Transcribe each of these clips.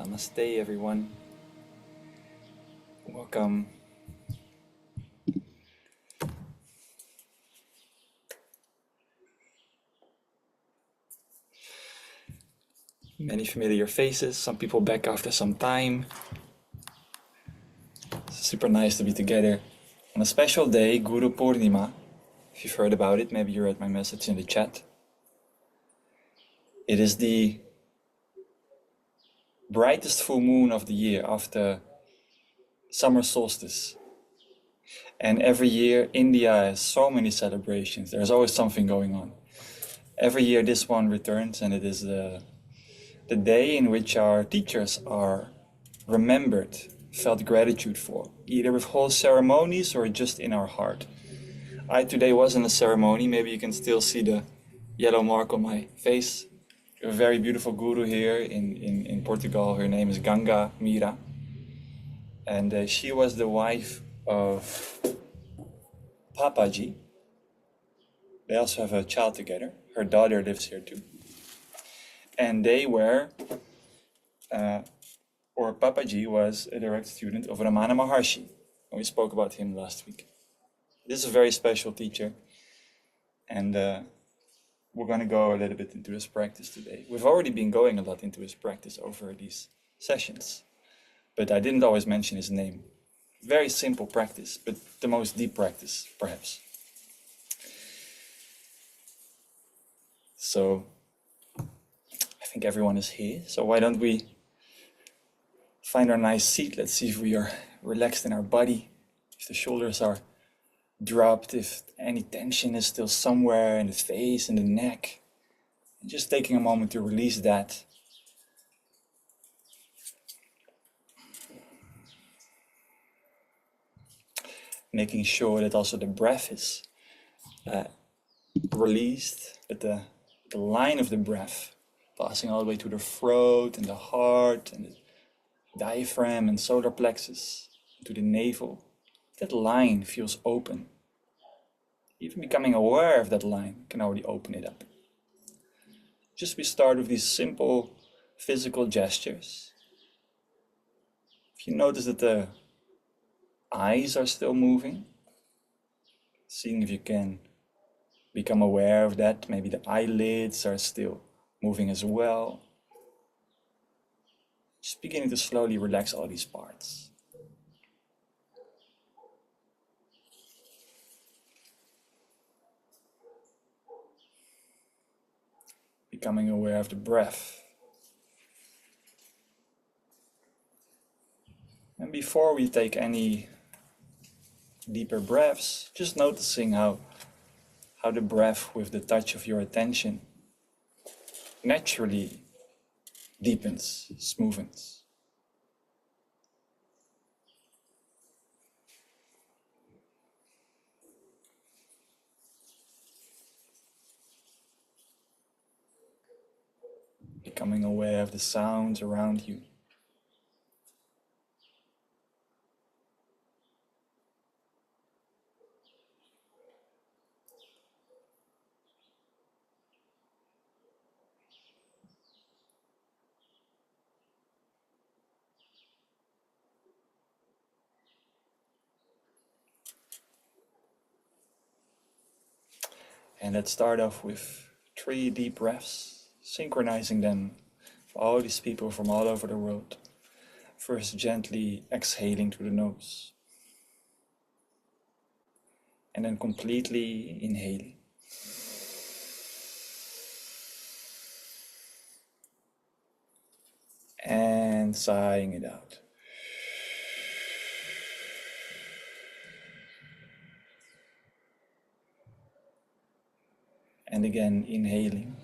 Namaste, everyone. Welcome. Many familiar faces, some people back after some time. It's super nice to be together on a special day, Guru Purnima. If you've heard about it, maybe you read my message in the chat. It is the brightest full moon of the year after summer solstice. And every year, India has so many celebrations. There's always something going on. Every year this one returns, and it is the day in which our teachers are remembered, felt gratitude for, either with whole ceremonies or just in our heart. I today was in a ceremony. Maybe you can still see the yellow mark on my face. A very beautiful guru here in Portugal. Her name is Ganga Mira. And she was the wife of Papaji. They also have a child together. Her daughter lives here too. And they were, or Papaji was a direct student of Ramana Maharshi. And we spoke about him last week. This is a very special teacher. And we're going to go a little bit into his practice today. We've already been going a lot into his practice over these sessions. But I didn't always mention his name. Very simple practice, but the most deep practice, perhaps. So, I think everyone is here. So why don't we find our nice seat? Let's see if we are relaxed in our body, if the shoulders are dropped, if any tension is still somewhere in the face, in the neck. And just taking a moment to release that. Making sure that also the breath is released, that the line of the breath passing all the way to the throat and the heart and the diaphragm and solar plexus to the navel. That line feels open. Even becoming aware of that line can already open it up. Just we start with these simple physical gestures. If you notice that the eyes are still moving, seeing if you can become aware of that. Maybe the eyelids are still moving as well. Just beginning to slowly relax all these parts. Becoming aware of the breath. And before we take any deeper breaths, just noticing how the breath with the touch of your attention naturally deepens, smoothens. Becoming aware of the sounds around you. And let's start off with 3 deep breaths, synchronizing them for all these people from all over the world. First, gently exhaling through the nose. And then completely inhaling. And sighing it out. And again, inhaling.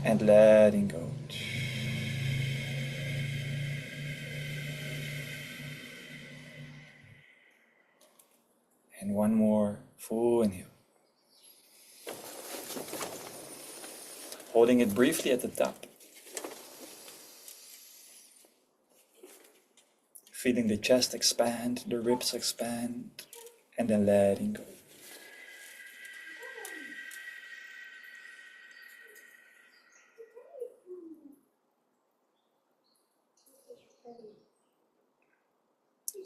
And letting go. And one more full inhale. Holding it briefly at the top. Feeling the chest expand, the ribs expand, and then letting go.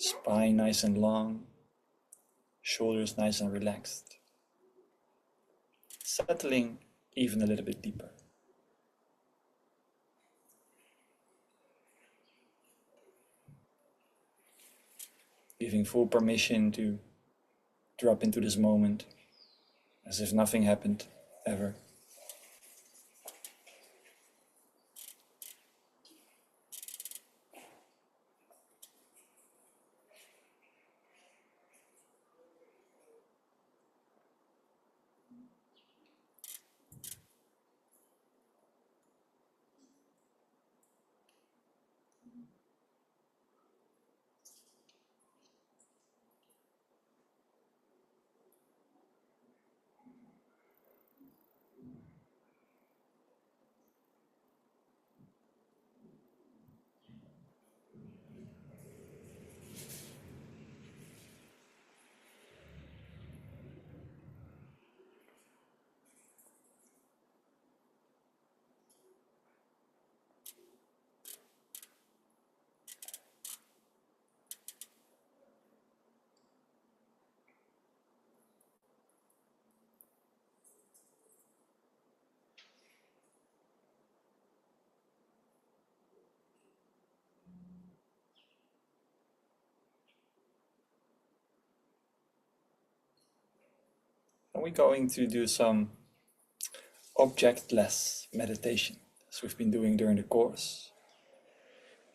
Spine nice and long, shoulders nice and relaxed. Settling even a little bit deeper. Giving full permission to drop into this moment as if nothing happened ever. And we're going to do some objectless meditation, as we've been doing during the course,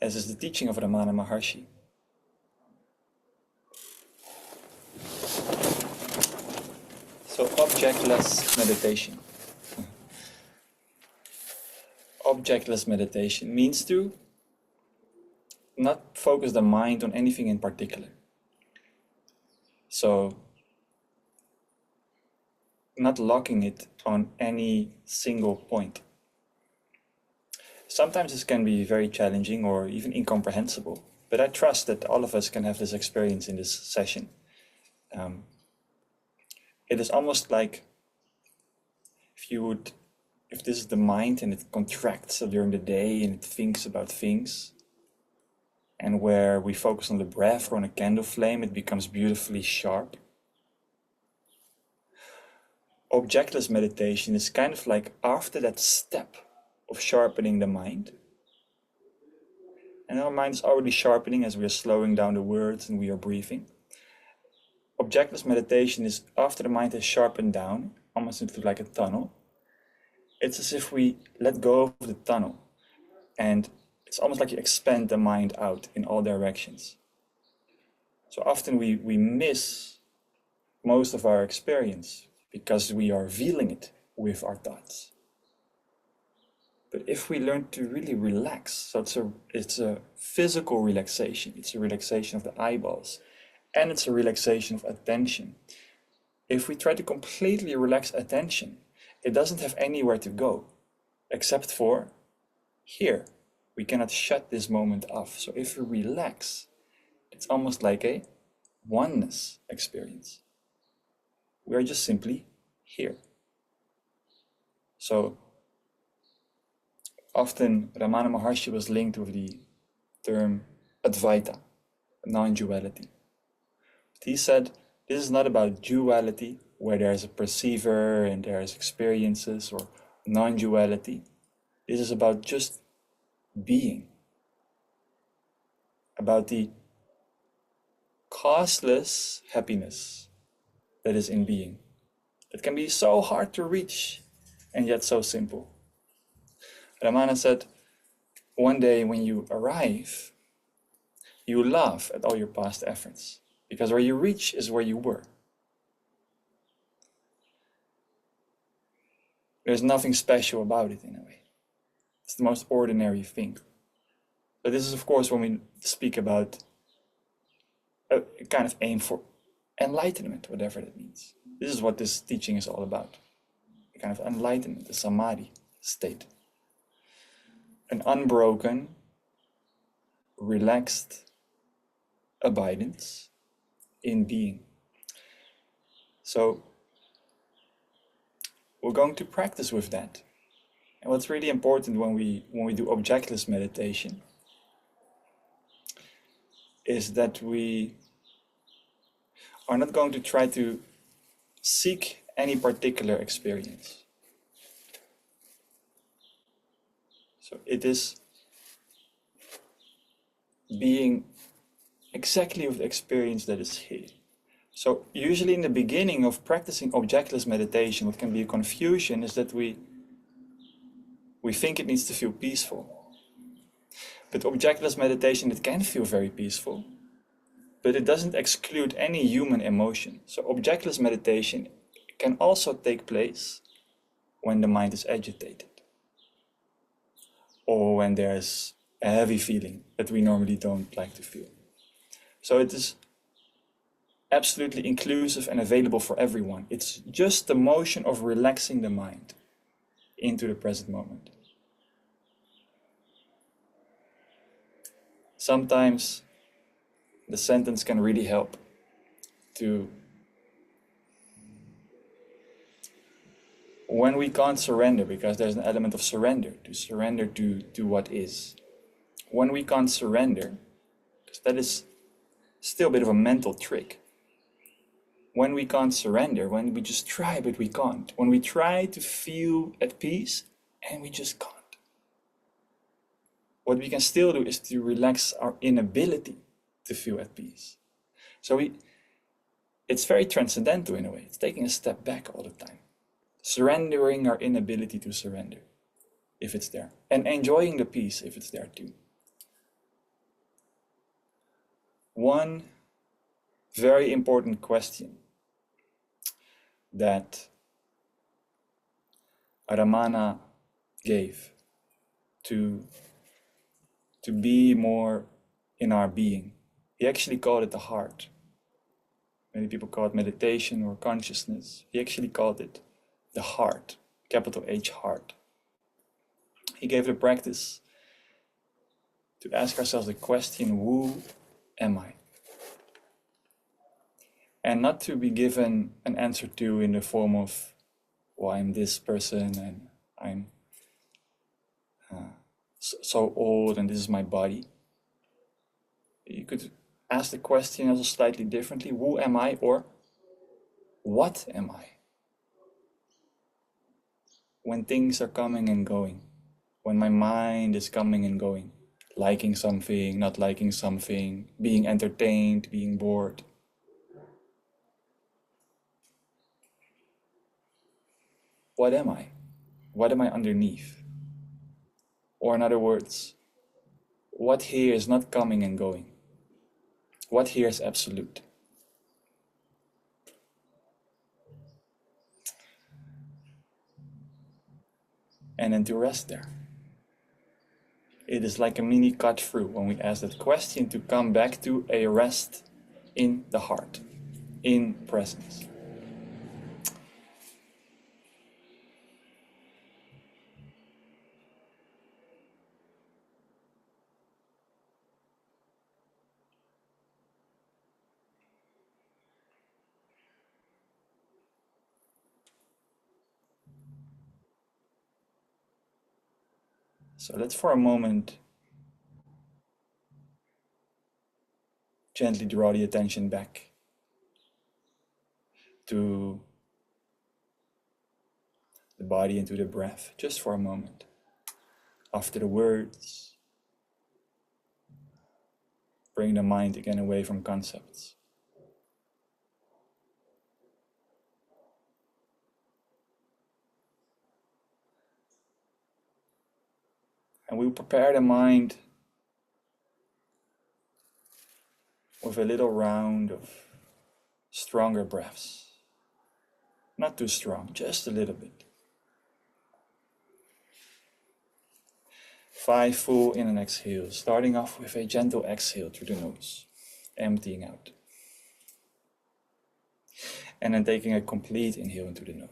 as is the teaching of Ramana Maharshi. So objectless meditation. Objectless meditation means to not focus the mind on anything in particular. So not locking it on any single point. Sometimes this can be very challenging or even incomprehensible, but I trust that all of us can have this experience in this session. It is almost like if this is the mind and it contracts during the day and it thinks about things, and where we focus on the breath or on a candle flame, it becomes beautifully sharp. Objectless meditation is kind of like after that step of sharpening the mind. And our mind is already sharpening as we are slowing down the words and we are breathing. Objectless meditation is after the mind has sharpened down, almost into like a tunnel. It's as if we let go of the tunnel, and it's almost like you expand the mind out in all directions. So often we miss most of our experience because we are veiling it with our thoughts. But if we learn to really relax, so it's a physical relaxation, it's a relaxation of the eyeballs, and it's a relaxation of attention. If we try to completely relax attention, it doesn't have anywhere to go, except for here. We cannot shut this moment off. So if we relax, it's almost like a oneness experience. We are just simply here. So often Ramana Maharshi was linked with the term Advaita, non-duality. He said, this is not about duality, where there's a perceiver and there's experiences, or non-duality. This is about just being. About the causeless happiness that is in being. It can be so hard to reach and yet so simple. Ramana said, one day when you arrive, you laugh at all your past efforts, because where you reach is where you were. There's nothing special about it in a way. It's the most ordinary thing. But this is, of course, when we speak about a kind of aim for enlightenment, whatever that means. This is what this teaching is all about. A kind of enlightenment, a samadhi state. An unbroken, relaxed abidance in being. So we're going to practice with that. And what's really important when we do objectless meditation is that we are not going to try to seek any particular experience. So it is being exactly with the experience that is here. So usually in the beginning of practicing objectless meditation, what can be a confusion is that we think it needs to feel peaceful. But objectless meditation, it can feel very peaceful, but it doesn't exclude any human emotion. So objectless meditation can also take place when the mind is agitated, or when there's a heavy feeling that we normally don't like to feel. So it is absolutely inclusive and available for everyone. It's just the motion of relaxing the mind into the present moment. Sometimes the sentence can really help to, when we can't surrender, because there's an element of surrender to what is. When we can't surrender, because that is still a bit of a mental trick. When we can't surrender, when we just try but we can't, when we try to feel at peace and we just can't, what we can still do is to relax our inability to feel at peace. So it's very transcendental in a way. It's taking a step back all the time. Surrendering our inability to surrender, if it's there. And enjoying the peace, if it's there too. One very important question that Ramana gave to be more in our being. He actually called it the heart. Many people call it meditation or consciousness. He actually called it the heart, capital H, heart. He gave the practice to ask ourselves the question, who am I? And not to be given an answer to in the form of, well, I'm this person and I'm so old and this is my body. You could ask the question also slightly differently. Who am I, or what am I? When things are coming and going, when my mind is coming and going, liking something, not liking something, being entertained, being bored. What am I? What am I underneath? Or in other words, what here is not coming and going? What here is absolute? And then to rest there. It is like a mini cut through when we ask that question, to come back to a rest in the heart, in presence. So let's for a moment gently draw the attention back to the body and to the breath, just for a moment. After the words, bring the mind again away from concepts. And we prepare the mind with a little round of stronger breaths. Not too strong, just a little bit. 5 full in and exhale, starting off with a gentle exhale through the nose, emptying out. And then taking a complete inhale into the nose.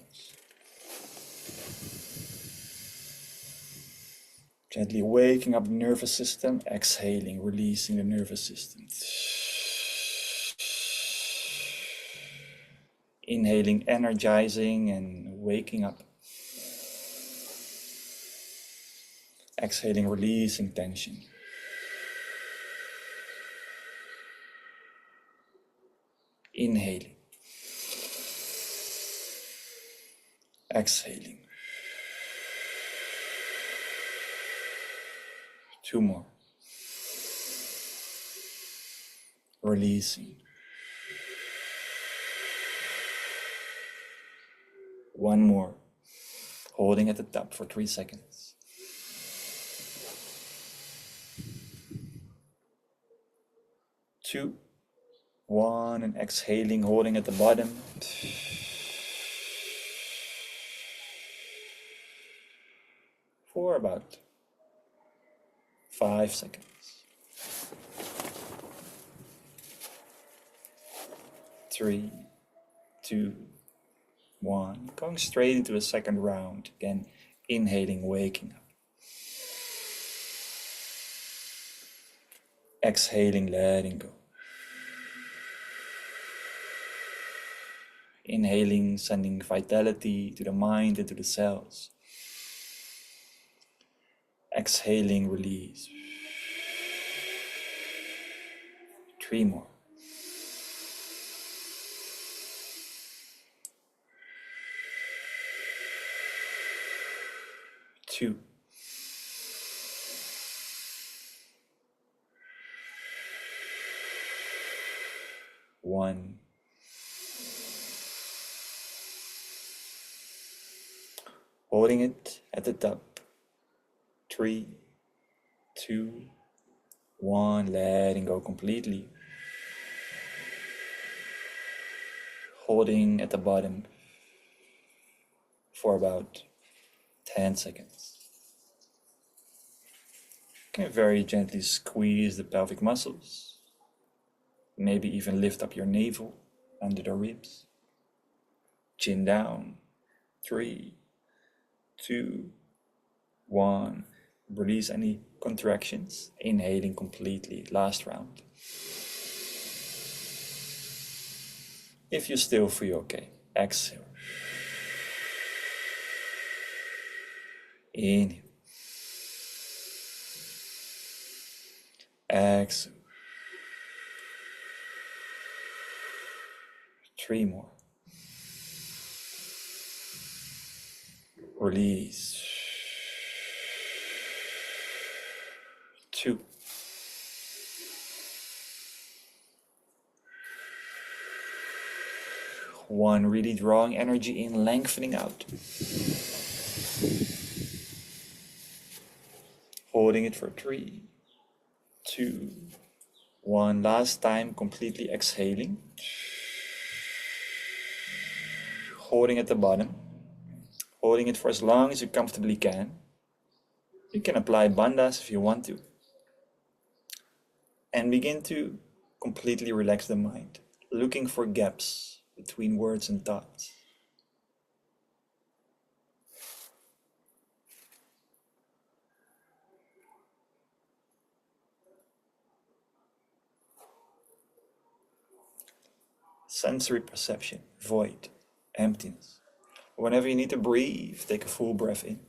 Gently waking up the nervous system, exhaling, releasing the nervous system. Inhaling, energizing and waking up. Exhaling, releasing tension. Inhaling. Exhaling. 2 more. Releasing. 1 more. Holding at the top for 3 seconds. 2, 1, and exhaling, holding at the bottom. For about 5 seconds. 3, 2, 1. Going straight into a second round. Again, inhaling, waking up. Exhaling, letting go. Inhaling, sending vitality to the mind and to the cells. Exhaling, release. 3 more. 2. 1. Holding it at the top. 3, 2, 1. Letting go completely. Holding at the bottom for about 10 seconds. You can very gently squeeze the pelvic muscles. Maybe even lift up your navel under the ribs. Chin down. 3, 2, 1. Release any contractions. Inhaling completely. Last round. If you still feel okay, exhale. Inhale. Exhale. 3 more. Release. 2. 1. Really drawing energy in, lengthening out. Holding it for 3, 2, 1. Last time, completely exhaling. Holding at the bottom. Holding it for as long as you comfortably can. You can apply bandhas if you want to. And begin to completely relax the mind, looking for gaps between words and thoughts. Sensory perception, void, emptiness. Whenever you need to breathe, take a full breath in.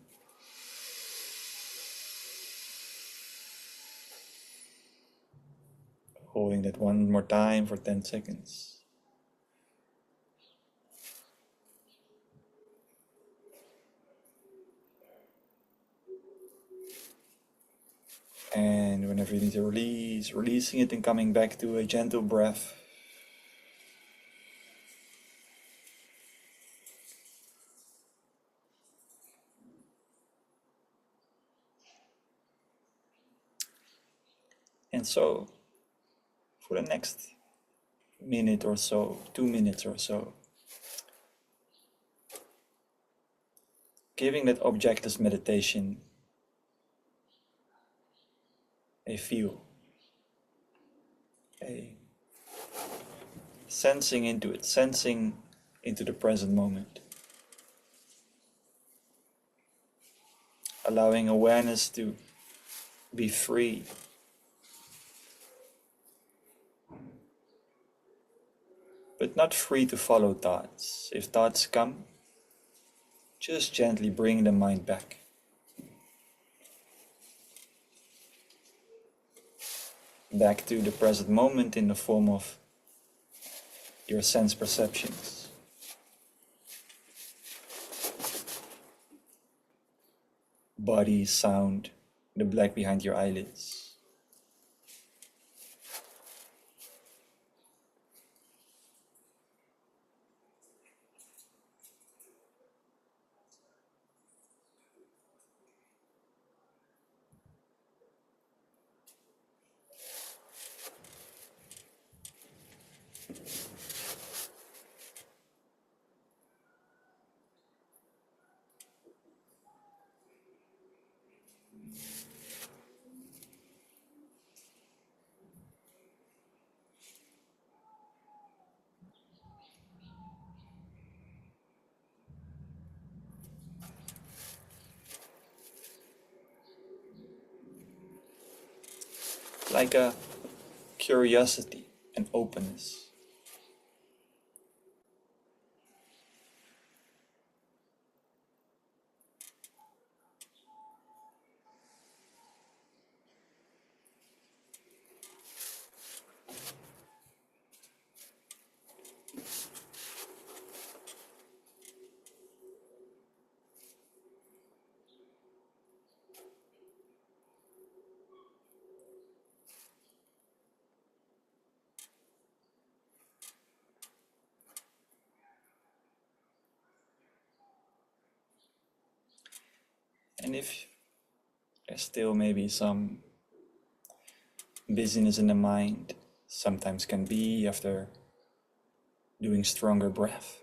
Holding that one more time for 10 seconds. And whenever you need to release, releasing it and coming back to a gentle breath. And so, for the next minute or so, 2 minutes or so, giving that objectless meditation a feel, a sensing into it, sensing into the present moment. Allowing awareness to be free. But not free to follow thoughts. If thoughts come, just gently bring the mind back. Back to the present moment in the form of your sense perceptions. Body, sound, the black behind your eyelids. Like a curiosity and openness. And if there's still maybe some busyness in the mind, sometimes can be after doing stronger breath,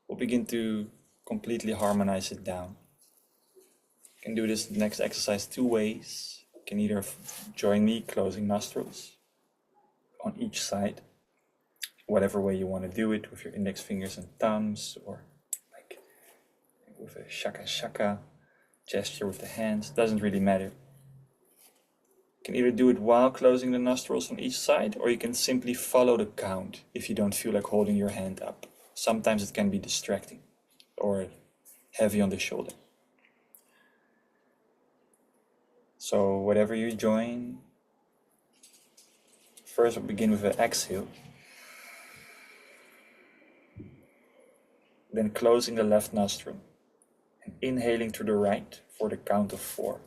we'll begin to completely harmonize it down. You can do this next exercise two ways. You can either join me closing nostrils on each side, whatever way you want to do it, with your index fingers and thumbs, or like with a shaka shaka gesture with the hands, doesn't really matter. You can either do it while closing the nostrils on each side, or you can simply follow the count if you don't feel like holding your hand up. Sometimes it can be distracting or heavy on the shoulder. So whatever you join, first we'll begin with an exhale, then closing the left nostril and inhaling through the right for the count of 4.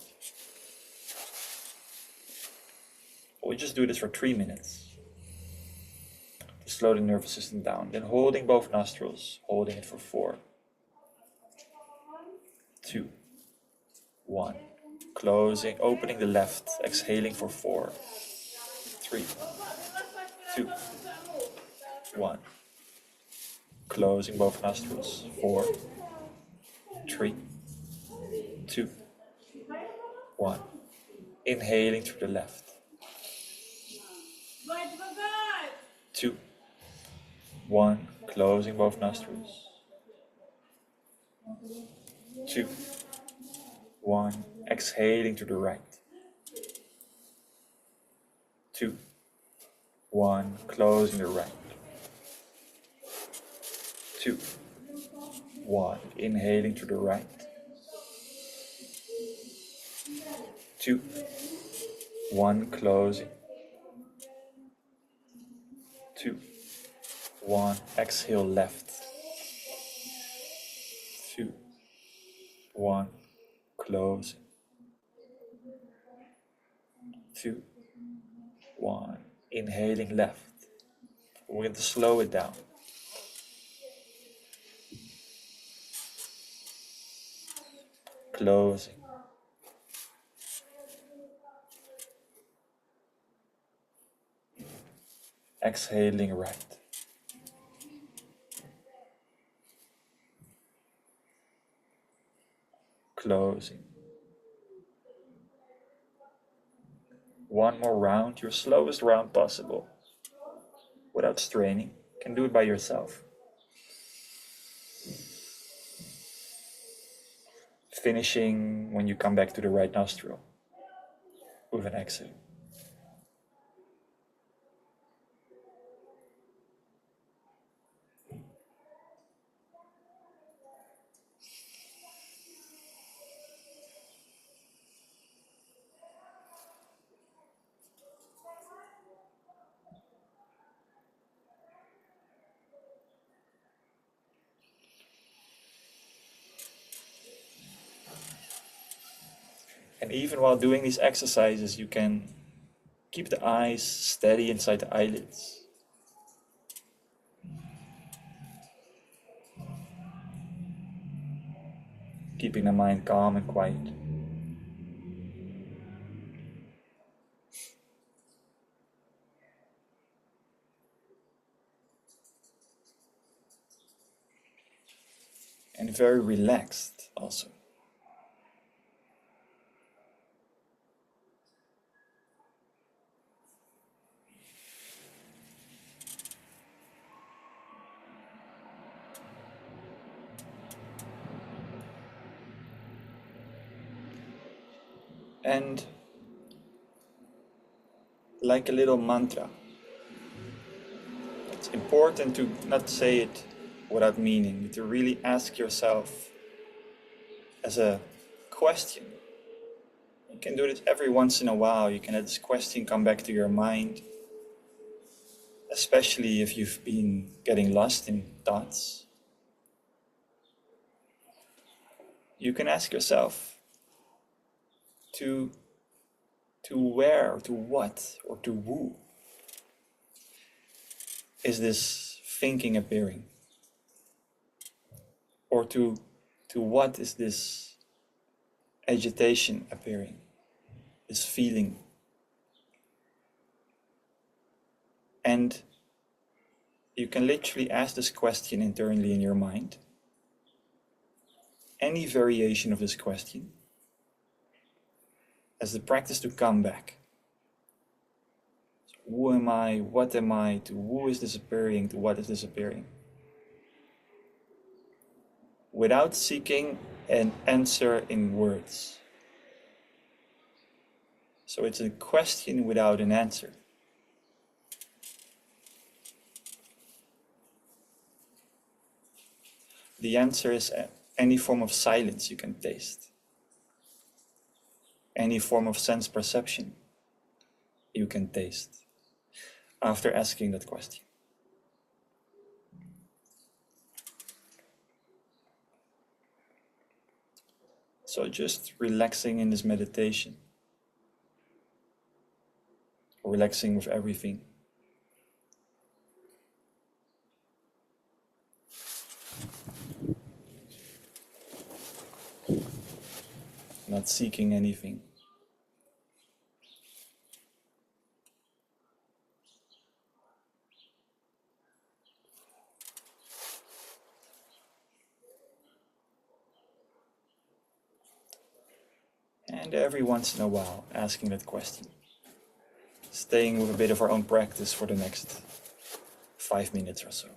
We just do this for 3 minutes to slow the nervous system down. Then holding both nostrils, holding it for 4, 2, 1. Closing, opening the left, exhaling for 4, 3, 2, 1. Closing both nostrils, 4, 3, 2, 1. Inhaling through the left. 2, 1. Closing both nostrils. 2, 1. Exhaling to the right. 2, 1. Closing the right. 2, 1. Inhaling to the right. 2, 1. Closing. 2, 1. Exhale left. 2, 1. Closing. 2, 1. Inhaling left. We're going to slow it down. Closing. Exhaling right. Closing. One more round, your slowest round possible, without straining. You can do it by yourself. Finishing when you come back to the right nostril with an exhale. And even while doing these exercises, you can keep the eyes steady inside the eyelids. Keeping the mind calm and quiet. And very relaxed also. And like a little mantra, it's important to not say it without meaning, to really ask yourself as a question. You can do this every once in a while. You can let this question come back to your mind, especially if you've been getting lost in thoughts. You can ask yourself to where, or to what, or to who is this thinking appearing? Or to what is this agitation appearing, this feeling? And you can literally ask this question internally in your mind. Any variation of this question as the practice to come back. So who am I? What am I? To who is this appearing? To what is this appearing? Without seeking an answer in words. So it's a question without an answer. The answer is any form of silence you can taste. Any form of sense perception you can taste after asking that question. So just relaxing in this meditation, relaxing with everything. Not seeking anything. And every once in a while, asking that question. Staying with a bit of our own practice for the next 5 minutes or so.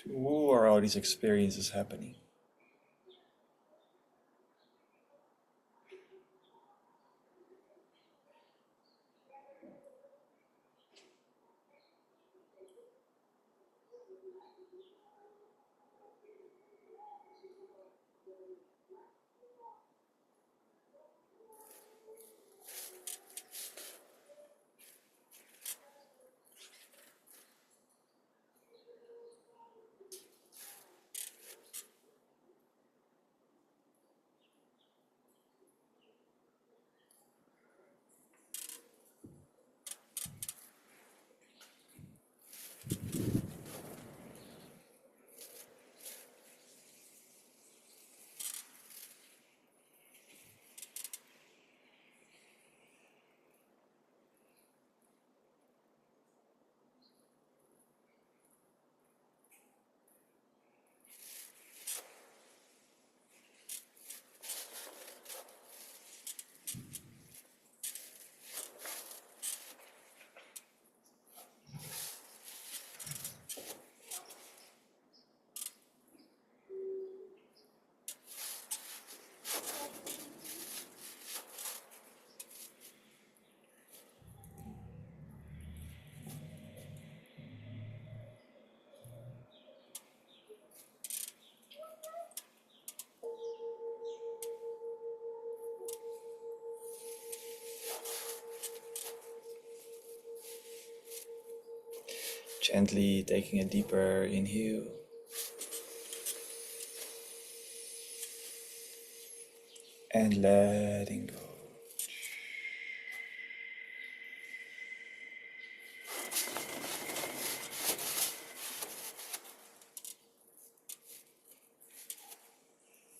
to who are all these experiences happening. Gently taking a deeper inhale and letting go.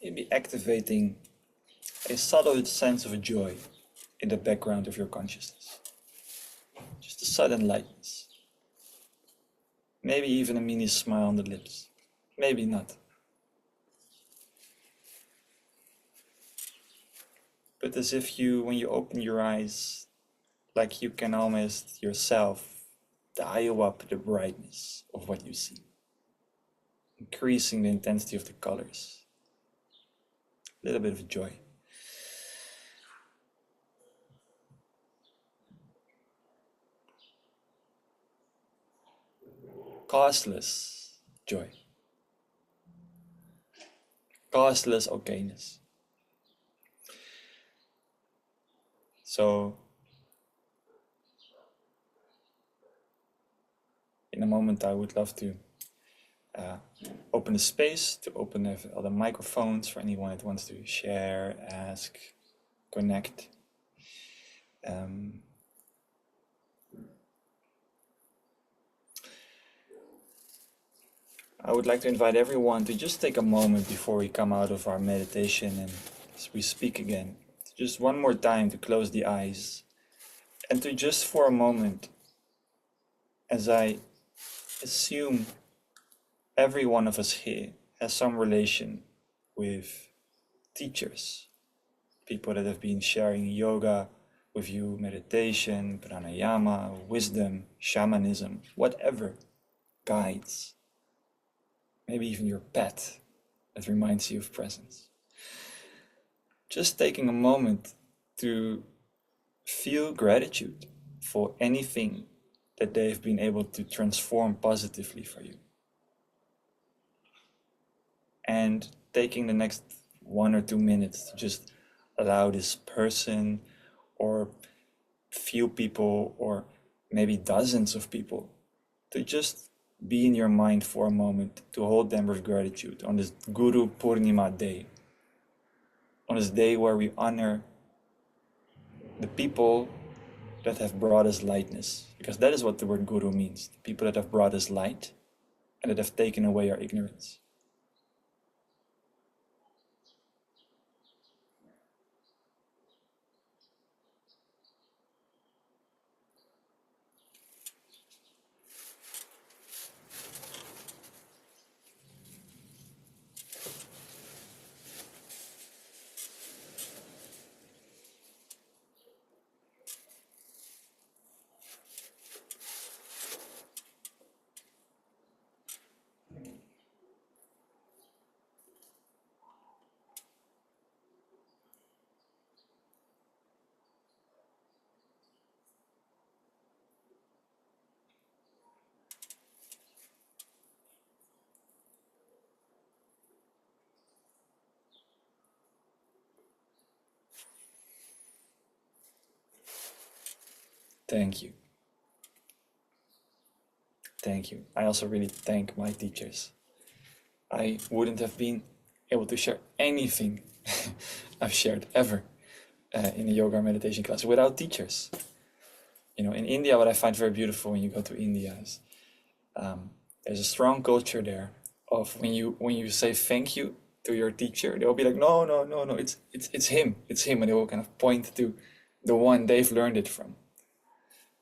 Maybe activating a subtle sense of joy in the background of your consciousness. Just a sudden lightness. Maybe even a mini smile on the lips. Maybe not. But as if you, when you open your eyes, like you can almost yourself dial up the brightness of what you see, increasing the intensity of the colors. A little bit of joy. Costless joy. Costless okayness. So, in a moment I would love to open the space, to open the other microphones for anyone that wants to share, ask, connect. I would like to invite everyone to just take a moment before we come out of our meditation and as we speak again, just one more time to close the eyes and to just for a moment, as I assume every one of us here has some relation with teachers, people that have been sharing yoga with you, meditation, pranayama, wisdom, shamanism, whatever, guides. Maybe even your pet that reminds you of presence. Just taking a moment to feel gratitude for anything that they've been able to transform positively for you. And taking the next 1 or 2 minutes to just allow this person or few people or maybe dozens of people to just be in your mind for a moment, to hold them with gratitude on this Guru Purnima day, on this day where we honor the people that have brought us lightness, because that is what the word Guru means, the people that have brought us light and that have taken away our ignorance. Thank you. Thank you. I also really thank my teachers. I wouldn't have been able to share anything I've shared ever in a yoga meditation class without teachers. You know, in India, what I find very beautiful when you go to India is there's a strong culture there of when you say thank you to your teacher, they'll be like, no, no, no, no, it's him, and they will kind of point to the one they've learned it from.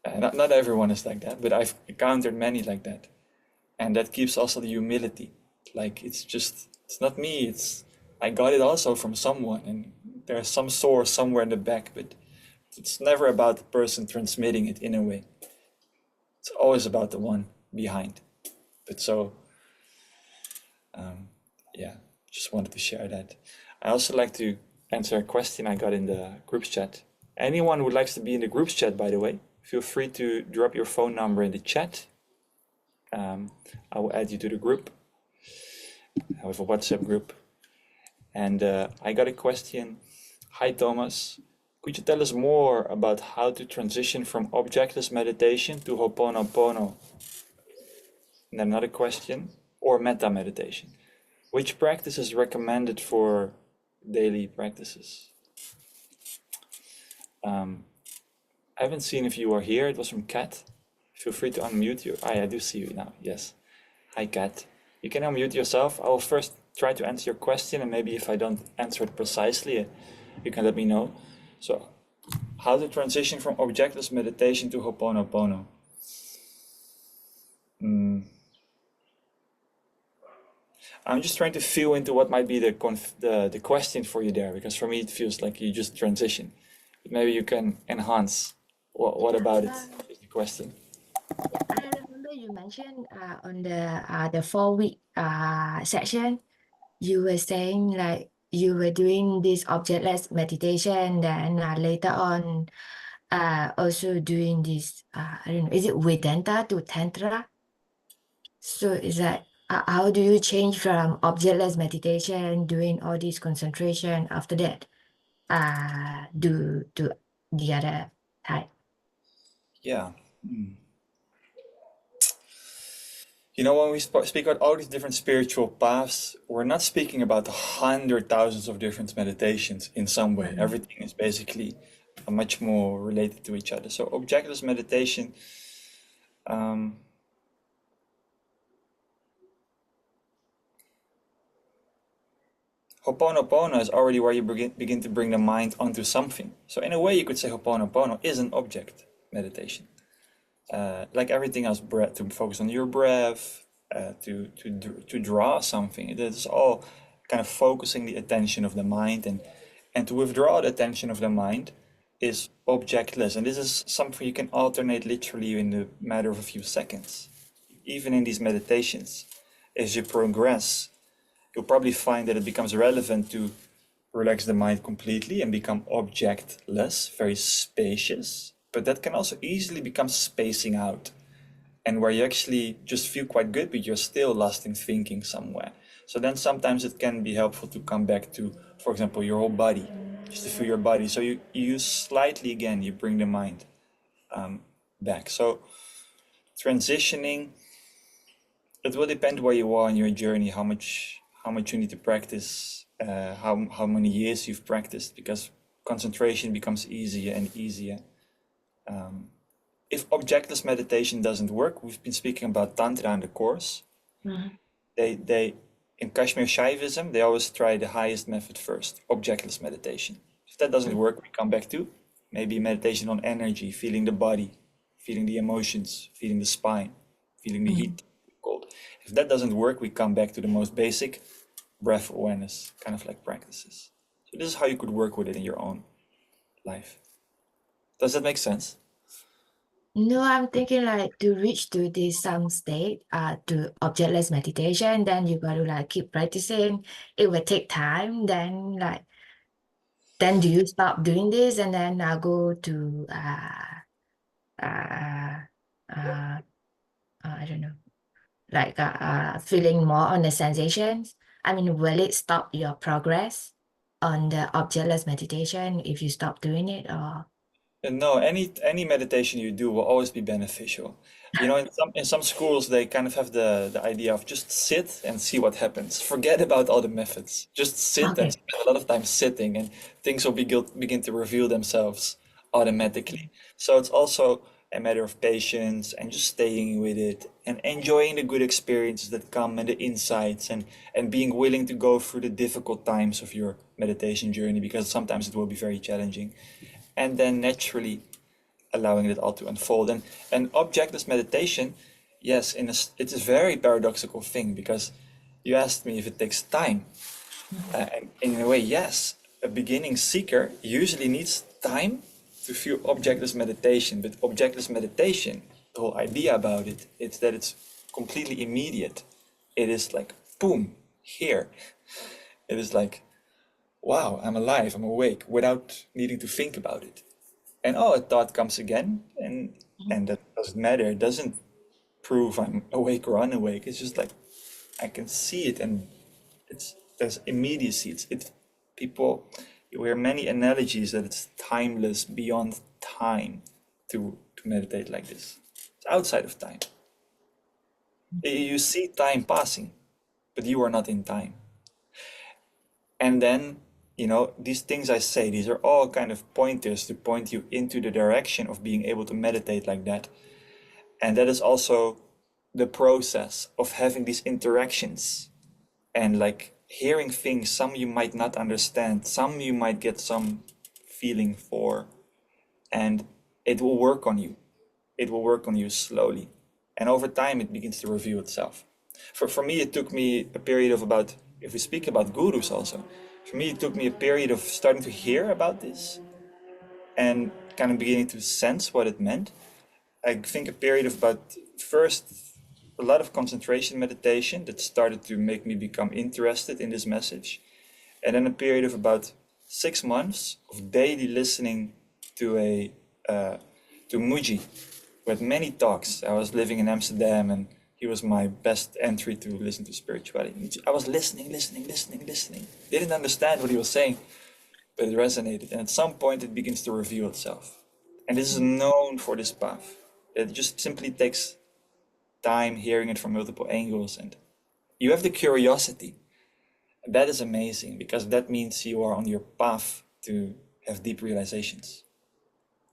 Not everyone is like that, but I've encountered many like that, and that keeps also the humility. Like it's not me. I got it also from someone, and there's some source somewhere in the back, but it's never about the person transmitting it in a way. It's always about the one behind. But so, yeah, just wanted to share that. I also like to answer a question I got in the groups chat. Anyone who likes to be in the groups chat, by the way, feel free to drop your phone number in the chat. I will add you to the group. I have a WhatsApp group. And I got a question. Hi, Thomas. Could you tell us more about how to transition from objectless meditation to Ho'oponopono? And another question, or metta meditation. Which practice is recommended for daily practices? I haven't seen if you are here. It was from Kat. Feel free to unmute you. I do see you now. Yes. Hi, Kat. You can unmute yourself. I will first try to answer your question, and maybe if I don't answer it precisely, you can let me know. So, how to transition from objectless meditation to Ho'oponopono? I'm just trying to feel into what might be the question for you there, because for me it feels like you just transition. But maybe you can enhance. What about it? Is the question. I remember you mentioned on the 4-week section, you were saying like you were doing this objectless meditation, then later on also doing this, I don't know, is it Vedanta to Tantra? So is that how do you change from objectless meditation, doing all this concentration after that, do to the other type? Yeah. You know, when we speak about all these different spiritual paths, we're not speaking about 100,000s of different meditations in some way. Everything is basically much more related to each other. So objectless meditation, Ho'oponopono is already where you begin to bring the mind onto something. So in a way, you could say Ho'oponopono is an object meditation. Like everything else, to focus on your breath, to draw something. It is all kind of focusing the attention of the mind, and to withdraw the attention of the mind is objectless. And this is something you can alternate literally in the matter of a few seconds. Even in these meditations, as you progress, you'll probably find that it becomes relevant to relax the mind completely and become objectless, very spacious. But that can also easily become spacing out, and where you actually just feel quite good, but you're still lost in thinking somewhere. So then sometimes it can be helpful to come back to, for example, your whole body, just to feel your body. So you use slightly again, you bring the mind back. So transitioning, it will depend where you are in your journey, how much you need to practice, how many years you've practiced, because concentration becomes easier and easier. If objectless meditation doesn't work, we've been speaking about Tantra in the course. They in Kashmir Shaivism, they always try the highest method first, objectless meditation. If that doesn't work, we come back to maybe meditation on energy, feeling the body, feeling the emotions, feeling the spine, feeling the heat, cold. If that doesn't work, we come back to the most basic breath awareness kind of like practices. So this is how you could work with it in your own life. Does that make sense? No, I'm thinking like to reach to this state, to objectless meditation, then you got to like keep practicing. It will take time. Then do you stop doing this and then go to I don't know, like feeling more on the sensations? I mean, will it stop your progress on the objectless meditation if you stop doing it, or? And no, any meditation you do will always be beneficial. You know, in some schools they kind of have the idea of just sit and see what happens. Forget about all the methods. Just sit and Okay. spend a lot of time sitting, and things will begin to reveal themselves automatically. So it's also a matter of patience and just staying with it and enjoying the good experiences that come and the insights, and being willing to go through the difficult times of your meditation journey, because sometimes it will be very challenging, and then naturally allowing it all to unfold. And objectless meditation, yes, it's a very paradoxical thing, because you asked me if it takes time. And in a way, yes, a beginning seeker usually needs time to feel objectless meditation. But objectless meditation, the whole idea about it, it's that it's completely immediate. It is like, boom, here. It is like, wow, I'm alive, I'm awake, without needing to think about it. And oh, a thought comes again, and that doesn't matter. It doesn't prove I'm awake or unawake. It's just like I can see it, and there's immediacy. It's people. You hear many analogies that it's timeless, beyond time, to meditate like this. It's outside of time. You see time passing, but you are not in time. And then, you know, these things I say, these are all kind of pointers to point you into the direction of being able to meditate like that. And that is also the process of having these interactions and like hearing things, some you might not understand, some you might get some feeling for, and it will work on you. It will work on you slowly. And over time, it begins to reveal itself. For me, it took me a period of about, if we speak about gurus also, for me, it took me a period of starting to hear about this and kind of beginning to sense what it meant. I think a period of about, first, a lot of concentration meditation that started to make me become interested in this message. And then a period of about 6 months of daily listening to to Muji, with many talks. I was living in Amsterdam, and he was my best entry to listen to spirituality. I was listening. Didn't understand what he was saying, but it resonated. And at some point, it begins to reveal itself. And this is known for this path. It just simply takes time hearing it from multiple angles, and you have the curiosity. That is amazing, because that means you are on your path to have deep realizations.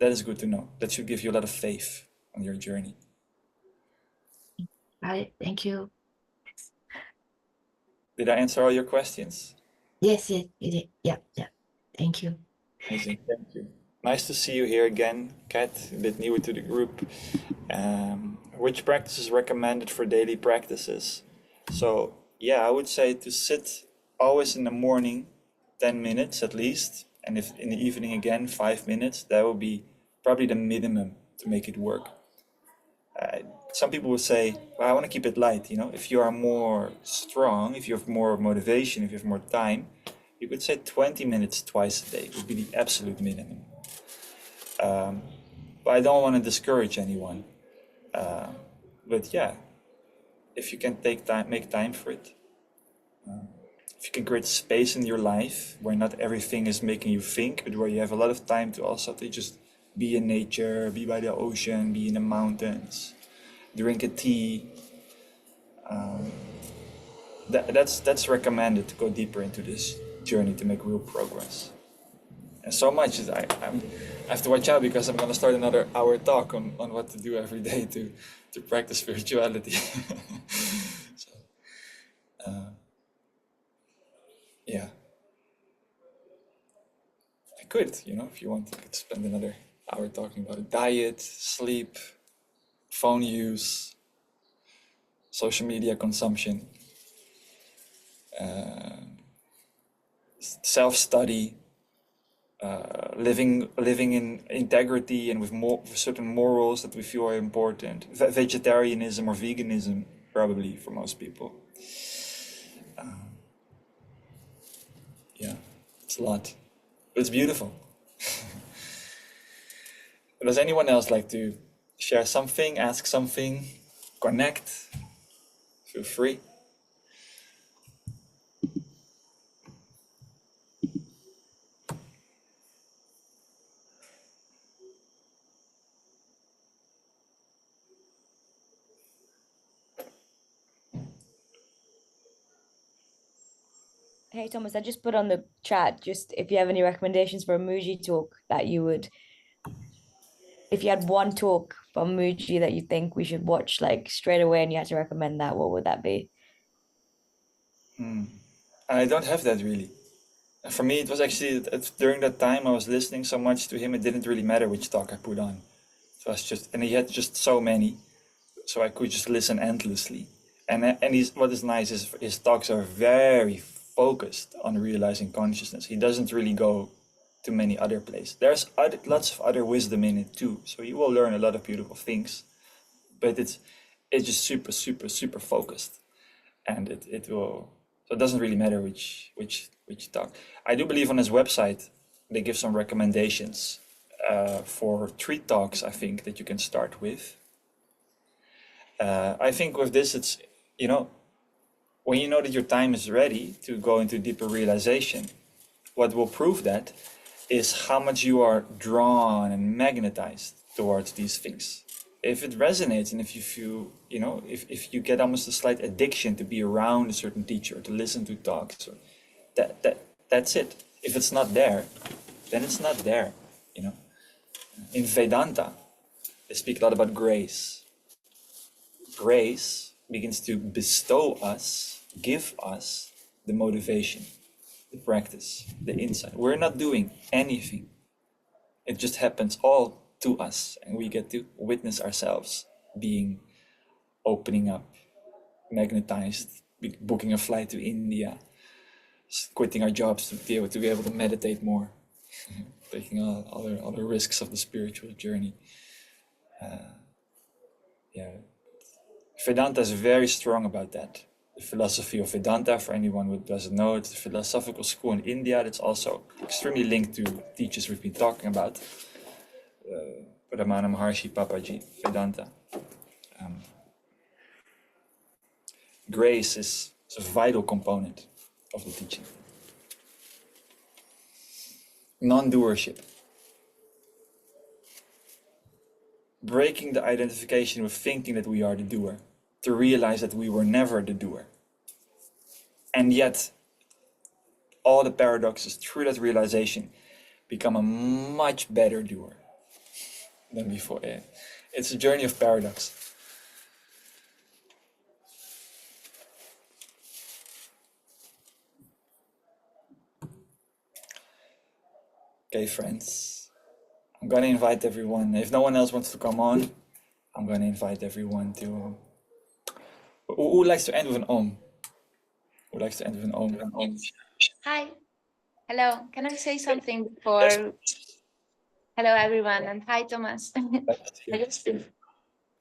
That is good to know. That should give you a lot of faith on your journey. Right. Thank you. Did I answer all your questions? Yes, yes, you did. Yeah, yeah. Thank you. Amazing, thank you. Nice to see you here again, Kat, a bit newer to the group. Which practice is recommended for daily practices? So, yeah, I would say to sit always in the morning, 10 minutes at least, and if in the evening again, 5 minutes. That would be probably the minimum to make it work. Uh, some people will say, well, I want to keep it light. You know, if you are more strong, if you have more motivation, if you have more time, you could say 20 minutes twice a day would be the absolute minimum. But I don't want to discourage anyone. But yeah, if you can take time, make time for it. If you can create space in your life where not everything is making you think, but where you have a lot of time to also to just be in nature, be by the ocean, be in the mountains, drink a tea. That's recommended to go deeper into this journey to make real progress. And so much is I have to watch out, because I'm gonna start another hour talk on what to do every day to practice spirituality. So, yeah, I could, you know, if you want, I could spend another hour talking about it. Diet, sleep, phone use, social media consumption, self-study, living in integrity and with certain morals that we feel are important. Vegetarianism or veganism, probably for most people. Yeah, it's a lot, but it's beautiful. Does anyone else like to share something, ask something, connect? Feel free. Hey Thomas, I just put on the chat just if you have any recommendations for a Muji talk that you would, if you had one talk from Muji that you think we should watch like straight away and you had to recommend that, what would that be? I don't have that really. For me, it was actually during that time I was listening so much to him, it didn't really matter which talk I put on. So I was just, and he had just so many, so I could just listen endlessly. And what is nice is his talks are very focused on realizing consciousness. He doesn't really go to many other places. There's lots of other wisdom in it too, so you will learn a lot of beautiful things. But it's just super focused, and it will. So it doesn't really matter which talk. I do believe on his website they give some recommendations for 3 talks. I think that you can start with. I think with this, it's when you know that your time is ready to go into deeper realization, what will prove that is how much you are drawn and magnetized towards these things. If it resonates and if you feel, if you get almost a slight addiction to be around a certain teacher, to listen to talks, or that's it. If it's not there, then it's not there, In Vedanta, they speak a lot about grace. Grace begins to bestow us, give us the motivation, the practice, the insight. We're not doing anything. It just happens all to us, and we get to witness ourselves opening up, magnetized, booking a flight to India, quitting our jobs to be able to meditate more, taking all the risks of the spiritual journey. Vedanta is very strong about that. The philosophy of Vedanta, for anyone who doesn't know, it's a philosophical school in India that's also extremely linked to teachers we've been talking about. Ramana Maharshi, Papaji, Vedanta. Grace is a vital component of the teaching. Non-doership. Breaking the identification with thinking that we are the doer, to realize that we were never the doer. And yet, all the paradoxes through that realization become a much better doer than before. It's a journey of paradox. Okay, friends, I'm gonna invite everyone. If no one else wants to come on, I'm gonna invite everyone to. Who likes to end with an om? Who likes to end with an om? Hi. Hello. Can I say something before? Yes. Hello, everyone, and hi, Thomas.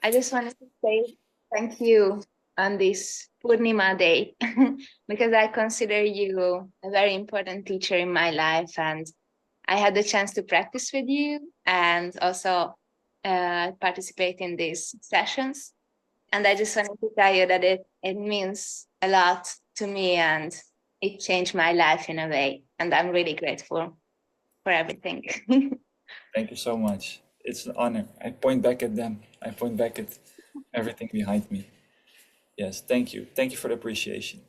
I just wanted to say thank you on this Purnima day because I consider you a very important teacher in my life, and I had the chance to practice with you and also participate in these sessions. And I just wanted to tell you that it means a lot to me and it changed my life in a way. And I'm really grateful for everything. Thank you so much. It's an honor. I point back at them. I point back at everything behind me. Yes, thank you. Thank you for the appreciation.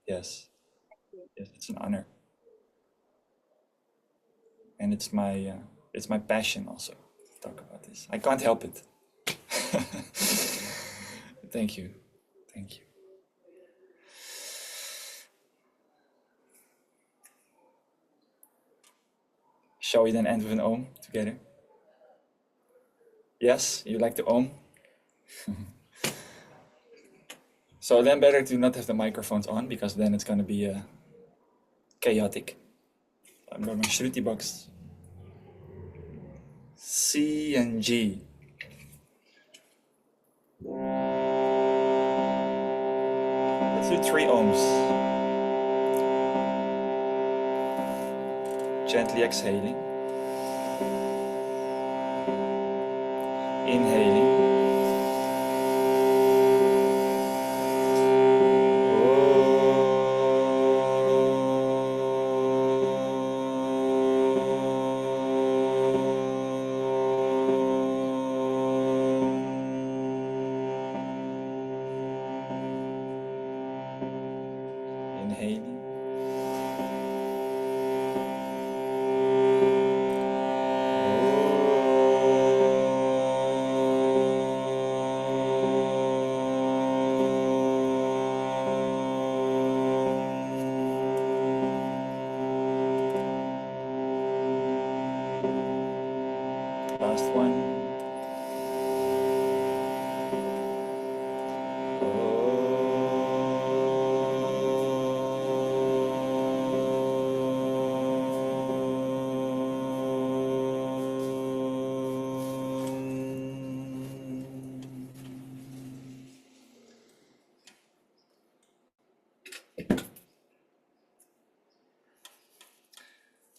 Yes. Yes, it's an honor. And it's my passion also to talk about this. I can't help it. Thank you. Thank you. Shall we then end with an om together? Yes, you like the om? So then better to not have the microphones on because then it's going to be chaotic. I'm going to my Shruti box. C and G. Let's do 3 ohms. Gently exhaling. Inhaling. Inhaling. Last one.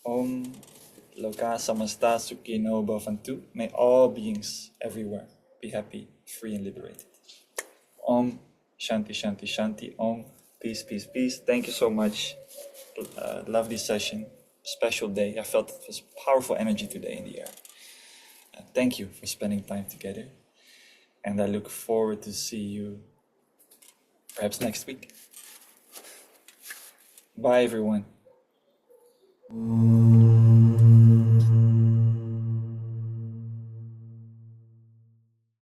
Om Loka Samasta Sukhino Bhavantu. May all beings everywhere be happy, free, and liberated. Om Shanti Shanti Shanti. Om peace, peace, peace. Thank you so much. Lovely session. Special day. I felt it was powerful energy today in the air. Thank you for spending time together. And I look forward to see you perhaps next week. Bye, everyone.